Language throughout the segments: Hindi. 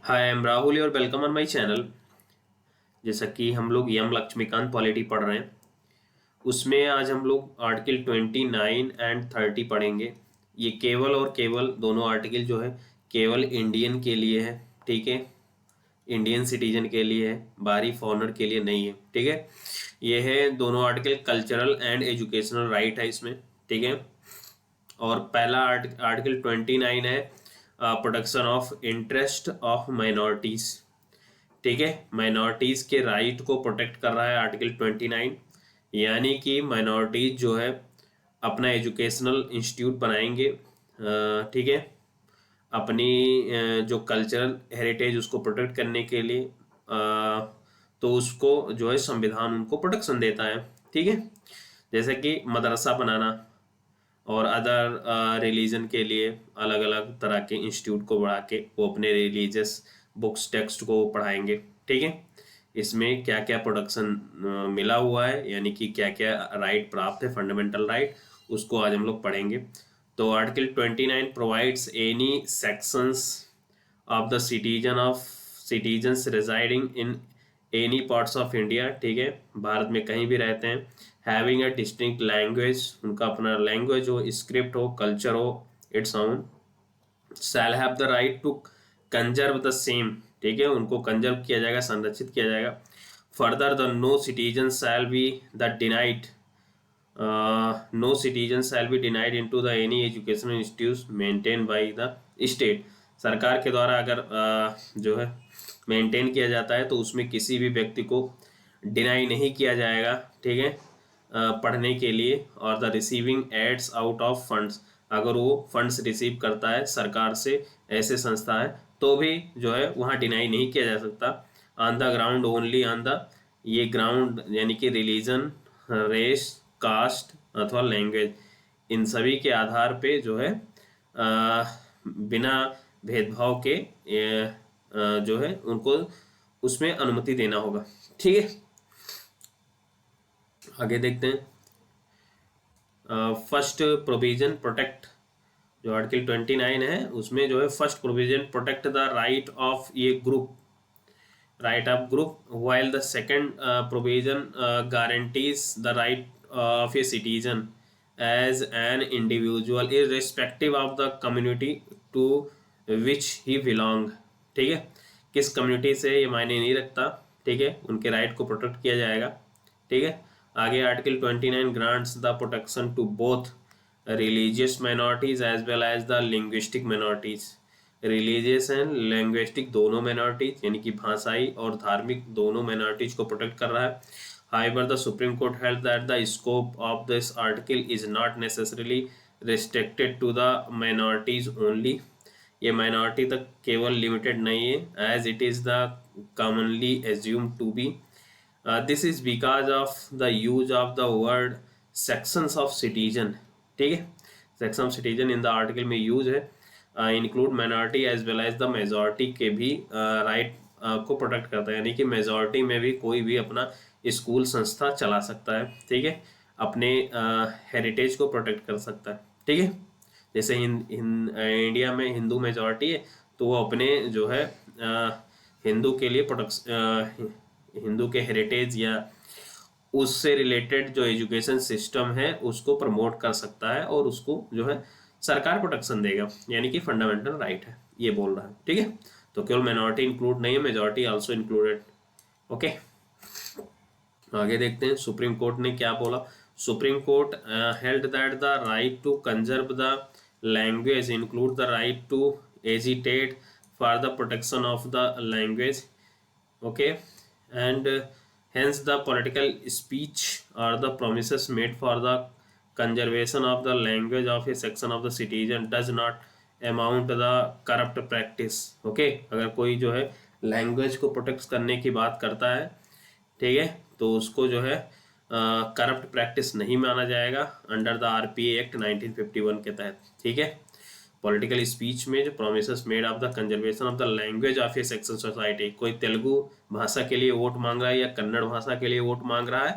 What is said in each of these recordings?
हाय आई एम राहुल और वेलकम ऑन माय चैनल। जैसा कि हम लोग यम लक्ष्मीकांत पॉलिटी पढ़ रहे हैं, उसमें आज हम लोग आर्टिकल 29 एंड 30 पढ़ेंगे। ये केवल और केवल दोनों आर्टिकल जो है केवल इंडियन के लिए है, ठीक है। इंडियन सिटीजन के लिए है, बाहरी फॉरेनर के लिए नहीं है, ठीक है। ये है दोनों article cultural and educational right है इसमें, ठीक है। और पहला आर्टिकल 29 है protection of interest of minorities, ठीक है। माइनॉरिटीज के राइट को प्रोटेक्ट कर रहा है आर्टिकल 29। यानी कि माइनॉरिटीज जो है अपना एजुकेशनल इंस्टीट्यूट बनाएंगे, ठीक है, अपनी जो कल्चरल हेरिटेज उसको प्रोटेक्ट करने के लिए। तो उसको जो है संविधान उनको प्रोटेक्शन देता है, ठीक है। जैसे कि मदरसा बनाना और अदर रिलीजन के लिए अलग अलग तरह के इंस्टीट्यूट को बढ़ा के वो अपने रिलीजियस बुक्स टेक्स्ट को पढ़ाएंगे, ठीक है। इसमें क्या क्या प्रोटेक्शन मिला हुआ है, यानी कि क्या क्या राइट प्राप्त है, फंडामेंटल राइट, उसको आज हम लोग पढ़ेंगे। तो article 29 provides any sections of the citizens residing in any parts of India, ठीक है, भारत में कहीं भी रहते हैं, हैविंग अ डिस्टिंक्ट लैंग्वेज, उनका अपना लैंग्वेज हो, स्क्रिप्ट हो, कल्चर हो its own, shall have the right to conserve the same, ठीक है, उनको कंजर्व किया जाएगा, संरक्षित किया जाएगा। Further the no citizen shall be the denied no citizen shall be denied into the any educational institute maintain by the state, सरकार के द्वारा अगर जो है मेंटेन किया जाता है तो उसमें किसी भी व्यक्ति को डिनाई नहीं किया जाएगा, ठीक है, पढ़ने के लिए। और the receiving aids out of funds, अगर वो फंड्स रिसीव करता है सरकार से, ऐसे संस्था है, तो भी जो है वहाँ डिनाई नहीं किया जा सकता। On the ground only on the, ये ग्राउंड यानी कि रिलीजन, रेस, कास्ट अथवा लैंग्वेज, इन सभी के आधार पे जो है बिना भेदभाव के जो है उनको उसमें अनुमति देना होगा, ठीक है। आगे देखते हैं। फर्स्ट प्रोविजन प्रोटेक्ट, जो आर्टिकल 29 है उसमें जो है first provision protect the right of ये group, right of group, while the second provision guarantees the right of a citizen as an individual irrespective of the community to which he belong, ठीक है, किस कम्युनिटी से ये मायने नहीं रखता, ठीक है, उनके राइट को प्रोटेक्ट किया जाएगा, ठीक है। आगे article 29 grants the protection to both religious minorities as well as the linguistic minorities, religious and linguistic दोनों माइनॉरिटीज यानी कि भाषाई और धार्मिक दोनों माइनॉरिटीज को प्रोटेक्ट कर रहा है। However, the Supreme Court held that the scope of this article is not necessarily restricted to the minorities only, ये माइनॉरिटी तक केवल लिमिटेड नहीं है, as it is the commonly assumed to be. This is because of the use of the word sections of citizen, ठीक है, section of citizen in the article में यूज है, include minority as well as the majority के भी राइट को प्रोटेक्ट करता है, यानी कि मेजॉरिटी में भी कोई भी अपना स्कूल संस्था चला सकता है, ठीक है, अपने हेरिटेज को प्रोटेक्ट कर सकता है, ठीक है। जैसे इंडिया में हिंदू मेजॉरिटी है तो वो अपने जो है हिंदू के लिए हिंदू के हेरिटेज या उससे रिलेटेड जो एजुकेशन सिस्टम है उसको प्रमोट कर सकता है और उसको जो है सरकार प्रोटेक्शन देगा, यानी कि फंडामेंटल राइट है, ये बोल रहा है, ठीक है। तो केवल माइनॉरिटी इंक्लूड नहीं है, मेजॉरिटी आल्सो इंक्लूडेड, ओके। आगे देखते हैं सुप्रीम कोर्ट ने क्या बोला। Supreme court held that the right to conserve the language include the right to agitate for the protection of the language, okay, and hence the political speech or the promises made for the conservation of the language of a section of the citizen does not amount the corrupt practice, okay। अगर कोई जो है लैंग्वेज को प्रोटेक्ट करने की बात करता है, ठीक है, तो उसको जो है करप्ट प्रैक्टिस नहीं माना जाएगा अंडर द आरपीए एक्ट 1951 के तहत, ठीक है। पॉलिटिकल स्पीच में जो promises made of the conservation of the language of A section society, कोई तेलुगु भाषा के लिए वोट मांग रहा है या कन्नड़ भाषा के लिए वोट मांग रहा है,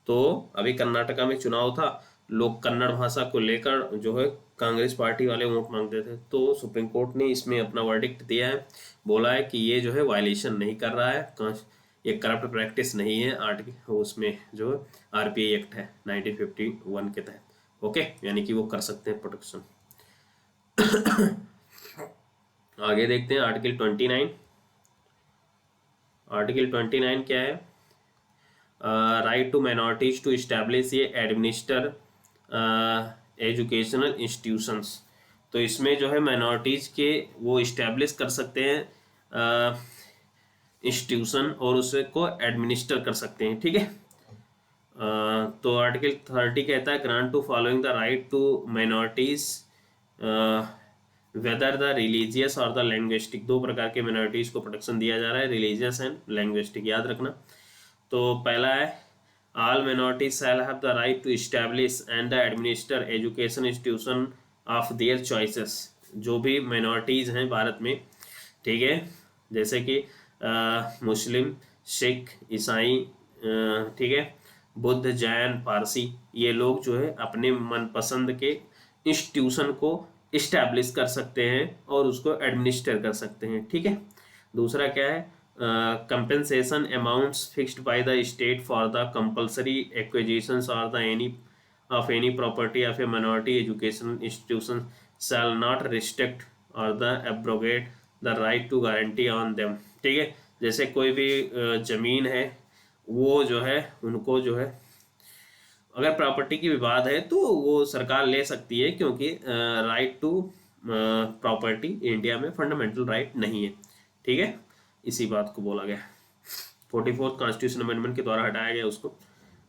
तो अभी कर्नाटका में चुनाव था, लोग कन्नड़ भाषा को लेकर जो है कांग्रेस पार्टी वाले वोट मांगते थे। तो सुप्रीम कोर्ट ने इसमें अपना वर्डिक्ट दिया है, बोला है कि ये जो है वायलेशन नहीं कर रहा है, ये करप्ट प्रैक्टिस नहीं है। उसमें जो आरपीआई एक्ट है 1951 के तहत, ओके, यानी कि वो कर सकते हैं प्रोटेक्शन। आगे देखते हैं आर्टिकल 29। आर्टिकल 29 क्या है? Right to minorities to establish ये एडमिनिस्टर एजुकेशनल इंस्टीट्यूशंस। तो इसमें जो है माइनॉरिटीज के वो इस्टेब्लिश कर सकते हैं इंस्टीट्यूशन और उसको एडमिनिस्टर कर सकते हैं, ठीक है। तो आर्टिकल 30 कहता है grant to following the right to minorities whether the religious और द लैंग्विस्टिक। दो प्रकार के माइनॉरिटीज को प्रोटेक्शन दिया जा रहा है, रिलीजियस एंड लैंग्विस्टिक, याद रखना। तो पहला है all minorities shall have the right to establish and the administer education institution of their choices. जो भी माइनॉरिटीज हैं भारत में, ठीक है, जैसे कि मुस्लिम, सिख, ईसाई, ठीक है, बुद्ध, जैन, पारसी, ये लोग जो है अपने मनपसंद के इंस्टीट्यूशन को इस्टेब्लिश कर सकते हैं और उसको एडमिनिस्टर कर सकते हैं, ठीक है। दूसरा क्या है? Compensation amounts fixed by the state for the compulsory acquisitions और the any of any property of a minority educational institution shall not restrict और the abrogate the right to guarantee on them, ठीक है। जैसे कोई भी जमीन है, वो जो है उनको जो है अगर प्रॉपर्टी की विवाद है तो वो सरकार ले सकती है, क्योंकि राइट टू प्रॉपर्टी इंडिया में फंडामेंटल राइट नहीं है, ठीक है। इसी बात को बोला गया 44th कॉन्स्टिट्यूशन अमेंडमेंट के द्वारा हटाया गया उसको।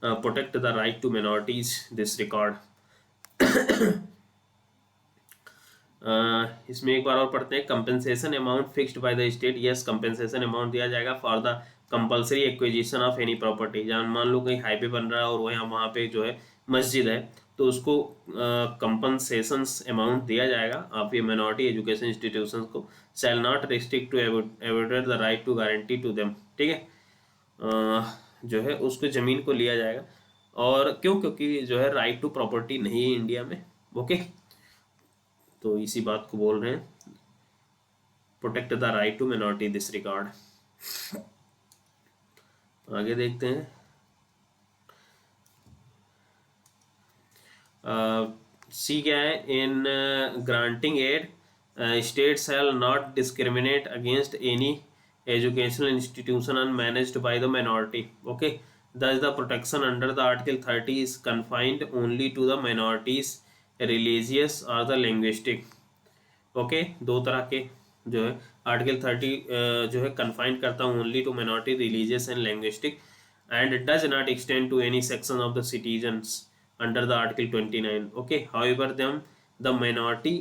Protect the right to minorities this record. इसमें एक बार और पढ़ते हैं। Compensation amount fixed by the state. Yes, compensation amount दिया जाएगा for the compulsory acquisition of any property. जहाँ मान लो कहीं हाईवे बन रहा है और वहाँ पे जो है मस्जिद है, तो उसको कंपनसेशन अमाउंट दिया जाएगा। आप ये माइनॉरिटी एजुकेशन इंस्टीट्यूशन को shall not restrict to avoided the right to guarantee to them, ठीक है। जो है उसको ज़मीन को लिया जाएगा। और क्यों? क्योंकि जो है राइट टू प्रॉपर्टी नहीं है इंडिया में, ओके। तो इसी बात को बोल रहे हैं, protect the right to minority this regard. आगे देखते हैं। सी क्या है? In granting aid state shall not discriminate against any educational institution and managed by the minority, okay. Thus the protection under the article 30 is confined only to the minorities, religious or the linguistic, okay. दो तरह के जो है आर्टिकल 30 जो है कन्फाइंड करता हूँ only to minority, religious and linguistic, and does not extend to any section of the citizens under the article 29, okay. However them the minority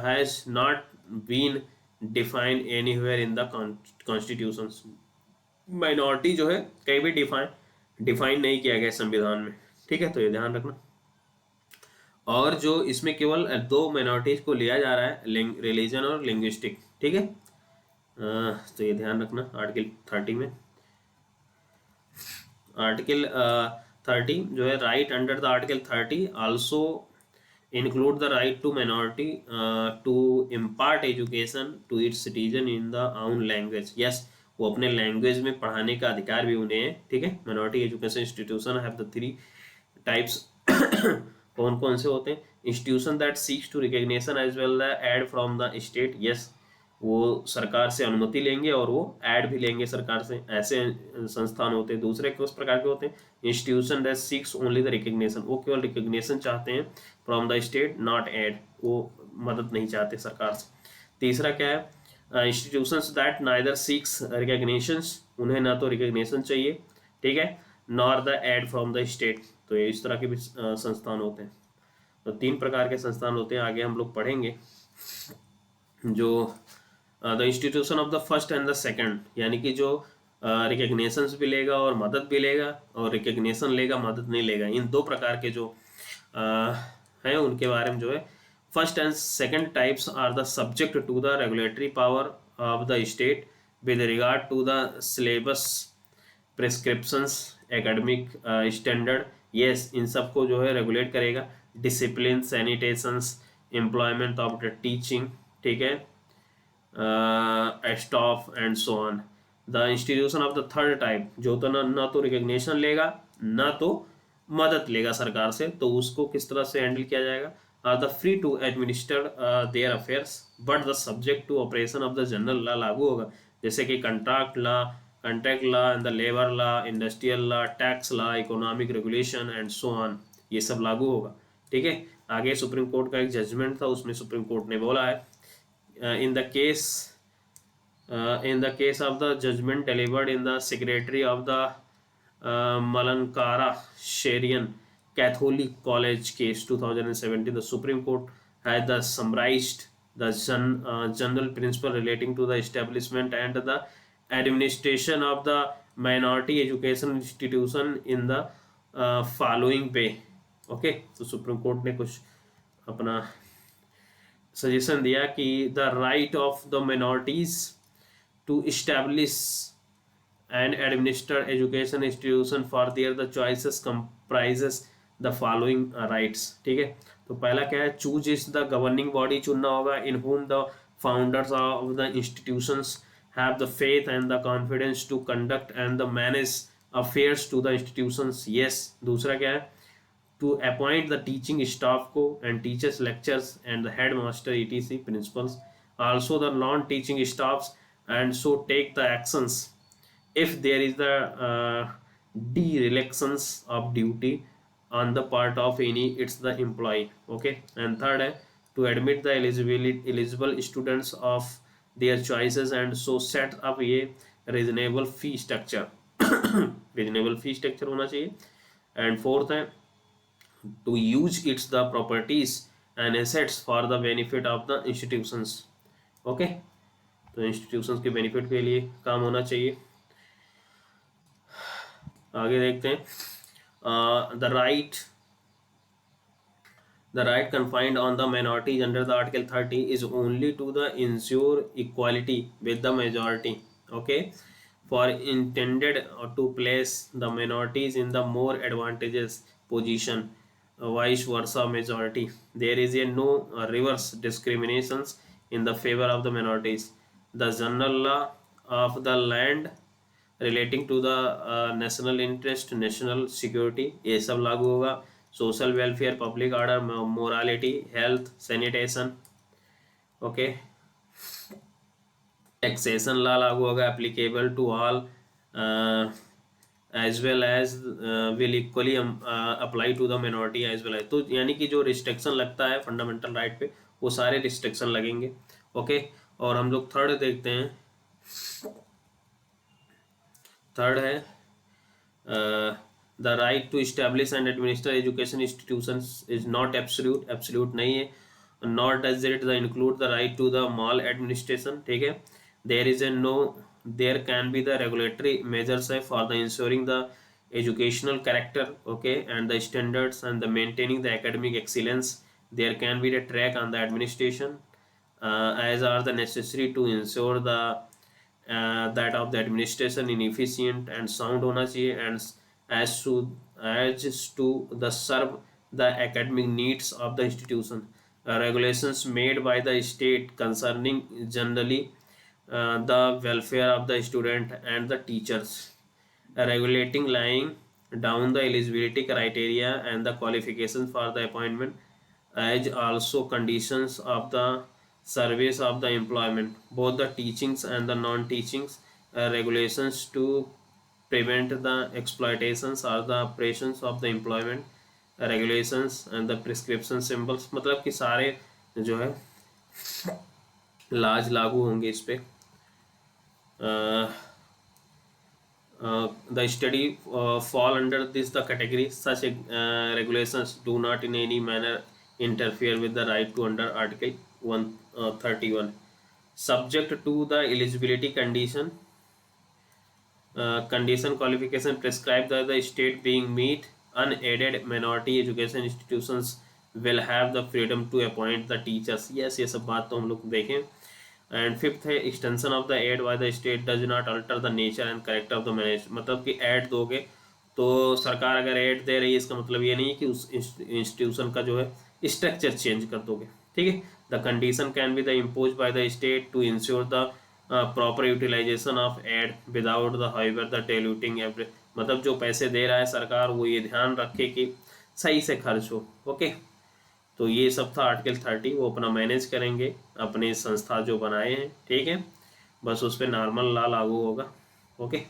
has not been defined anywhere in the constitution. Minority जो है कहीं भी डिफाइन नहीं किया गया संविधान में, ठीक है। तो ये ध्यान रखना। और जो इसमें केवल दो माइनॉरिटीज को लिया जा रहा है, रिलीजन और लिंग्विस्टिक, ठीक है। तो ये ध्यान रखना आर्टिकल 30 में। आर्टिकल 30 जो है right under the article 30 also include the right to minority to impart education to its citizen in the own language. Yes, वो अपने लैंग्वेज में पढ़ाने का अधिकार भी उन्हें है, ठीक है। Minority education institution have the 3 types. कौन कौन से होते हैं? Institution that seeks to recognition as well the aid from the state. Yes, वो सरकार से अनुमति लेंगे और वो ऐड भी लेंगे सरकार से, ऐसे संस्थान होते हैं। दूसरे किस प्रकार के होते हैं? Institution that seeks only the recognition, वो केवल रिकग्निशन चाहते हैं from the state, not aid, वो मदद नहीं चाहते सरकार से। तीसरा क्या है? Institutions that neither seeks recognitions, उन्हें ना तो रिकग्निशन चाहिए, ठीक है, nor the aid from the state. तो ये इस तरह के भी संस्थान होते हैं। तो 3 प्रकार के संस्थान होते हैं, आगे हम लोग पढ़ेंगे। जो the institution of the first and the second, यानी कि जो रिकग्निशंस भी लेगा और मदद भी लेगा, और रिकग्निशन लेगा मदद नहीं लेगा, इन 2 प्रकार के जो हैं उनके बारे में जो है first and second types are the subject to the regulatory power of the state with regard to the syllabus, prescriptions, academic standard. Yes, इन सबको जो है रेगुलेट करेगा। Discipline, sanitations, employment of the teaching, ठीक है, staff and so on. The institution of the third type, जो तो ना तो रिकग्निशन लेगा ना तो मदद लेगा सरकार से, तो उसको किस तरह से हैंडल किया जाएगा? Are the free to administer their affairs but the subject to operation of the general law लागू होगा, जैसे कि contract law and the labour law, industrial law, tax law, economic regulation and so on, ये सब लागू होगा। ठीक है, आगे सुप्रीम कोर्ट का एक जजमेंट था, उसमें सुप्रीम कोर्ट ने बोला है in the case in the case of the judgment delivered in the secretary of the Malankara Sherian Catholic College case 2017, the Supreme Court had the summarized the general principle relating to the establishment and the administration of the minority education institution in the following way. Okay, तो सुप्रीम कोर्ट ने कुछ अपना सजेशन दिया कि the right of the minorities to establish and administer education institution for their the choices comprises the following rights। ठीक है, तो पहला क्या है, choose is the governing body, चुनना होगा इन whom the founders of the institutions have the faith and the confidence to conduct and the manage affairs to the institutions। yes, दूसरा क्या है, to appoint the teaching staff को and teachers lectures and the headmaster etc principals, also the non teaching staffs, and so take the actions if there is the dereliction of duty on the part of any it's the employee। okay, and third है to admit the eligible students of their choices and so set up a reasonable fee structure reasonable fee structure होना चाहिए। and fourth है to use its the properties and assets for the benefit of the institutions। okay, तो इंस्टीट्यूशंस के बेनिफिट के लिए काम होना चाहिए। आगे देखते हैं the right confined on the minorities under the article 30 is only to the ensure equality with the majority. Okay, for intended to place the minorities in the more advantages position vice versa majority, there is a no reverse discriminations in the favor of the minorities। The general law of the land relating to the national interest, national security, ये सब लागू होगा। Social welfare, public order, morality, health, sanitation. Okay, taxation law लागू होगा, applicable to all as well as will equally apply to the minority as well as. तो यानी कि जो रिस्ट्रिक्शन लगता है फंडामेंटल राइट पे, वो सारे रिस्ट्रिक्शन लगेंगे। ओके, और हम लोग थर्ड देखते हैं। थर्ड है the right to establish and administer education institutions is not absolute, absolute नहीं है। Not does it the include the right to the maladministration. ठीक है, there is a no there can be the regulatory measures for the ensuring the educational character, okay, and the standards and the maintaining the academic excellence। there can be the track on the administration as are the necessary to ensure the that of the administration in efficient and sound होना चाहिए and as to the serve the academic needs of the institution। regulations made by the state concerning generally the welfare of the student and the teachers, regulating laying down the eligibility criteria and the qualifications for the appointment, as also conditions of the service of the employment, both the teachings and the non-teachings, regulations to prevent the exploitations or the operations of the employment, regulations and the prescription symbols। मतलब कि सारे जो है लाज लागू होंगे इस पे। the study fall under this the category such regulations do not in any manner interfere with the right to under article 131 subject to the eligibility condition qualification prescribed by the state being meet unaided minority education institutions will have the freedom to appoint the teachers। yes, ये सब बात तो हम लोग देखें। एंड फिफ्थ है extension of the aid by the state does not alter the nature and character of the manage. मतलब कि एड दोगे तो सरकार अगर एड दे रही है, इसका मतलब ये नहीं है कि उस इंस्टीट्यूशन का जो है स्ट्रक्चर चेंज कर दोगे। ठीक है। The condition can be the impose by the state to ensure the proper utilization of aid without the higher the diluting average, मतलब जो पैसे दे रहा है सरकार वो ये ध्यान रखे कि सही से खर्च हो। ओके, तो ये सब था आर्टिकल 30, वो अपना मैनेज करेंगे अपने संस्था जो बनाए हैं, ठीक है, बस उस पर नॉर्मल लॉ लागू होगा। ओके,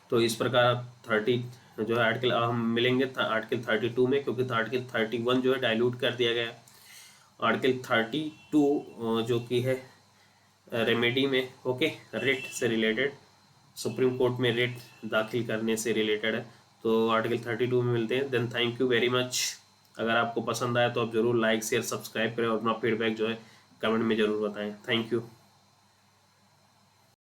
तो इस प्रकार 30 जो है आर्टिकल हम मिलेंगे आर्टिकल 32 में, क्योंकि आर्टिकल 31 जो है डाइल्यूट कर दिया गया। आर्टिकल 32 जो कि है रेमेडी में, ओके, रिट से रिलेटेड, सुप्रीम कोर्ट में रिट दाखिल करने से रिलेटेड है। तो आर्टिकल 32 में मिलते हैं। Then thank you very much. अगर आपको पसंद आया तो आप ज़रूर लाइक शेयर सब्सक्राइब करें और अपना फीडबैक जो है कमेंट में ज़रूर बताएं। Thank you.